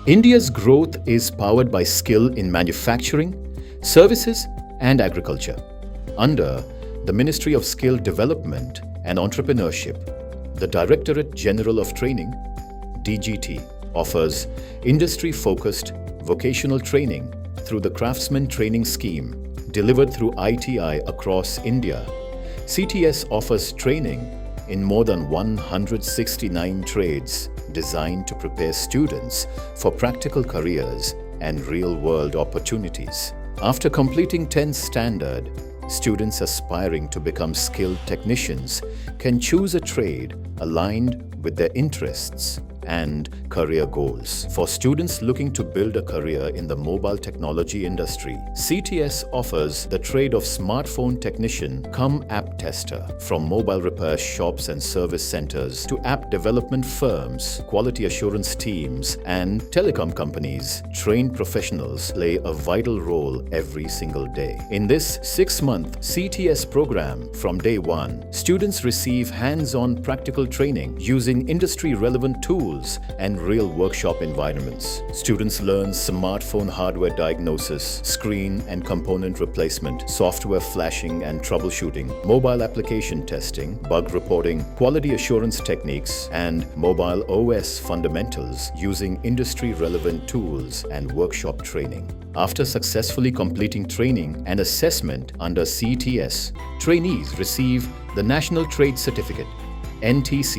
India's growth is powered by skill in manufacturing, services, and agriculture. Under the Ministry of Skill Development and Entrepreneurship, the Directorate General of Training, DGT, offers industry-focused vocational training through the Craftsmen Training Scheme delivered through ITI across India. CTS offers training in more than 169 trades designed to prepare students for practical careers and real-world opportunities. After completing 10th standard, students aspiring to become skilled technicians can choose a trade aligned with their interests and career goals. For students looking to build a career in the mobile technology industry, CTS offers the trade of smartphone technician cum app tester. From mobile repair shops and service centers to app development firms, quality assurance teams, and telecom companies, trained professionals play a vital role every single day. In this 6-month CTS program, from day one, students receive hands-on practical training using industry-relevant tools and real workshop environments. Students learn smartphone hardware diagnosis, screen and component replacement, software flashing and troubleshooting, mobile application testing, bug reporting, quality assurance techniques, and mobile OS fundamentals using industry-relevant tools and workshop training. After successfully completing training and assessment under CTS, trainees receive the National Trade Certificate, NTC,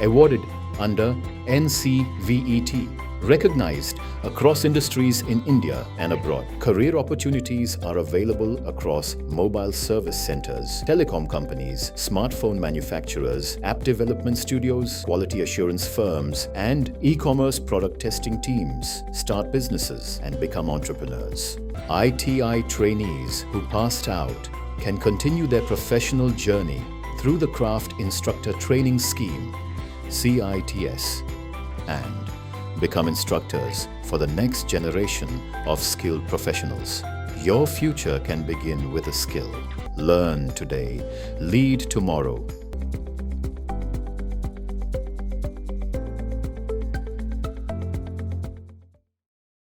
awarded under NCVET, recognized across industries in India and abroad. Career opportunities are available across mobile service centers, telecom companies, smartphone manufacturers, app development studios, quality assurance firms, and e-commerce product testing teams. Start businesses and become entrepreneurs. ITI trainees who passed out can continue their professional journey through the Craft Instructor Training Scheme, CITS, and become instructors for the next generation of skilled professionals. Your future can begin with a skill. Learn today, lead tomorrow.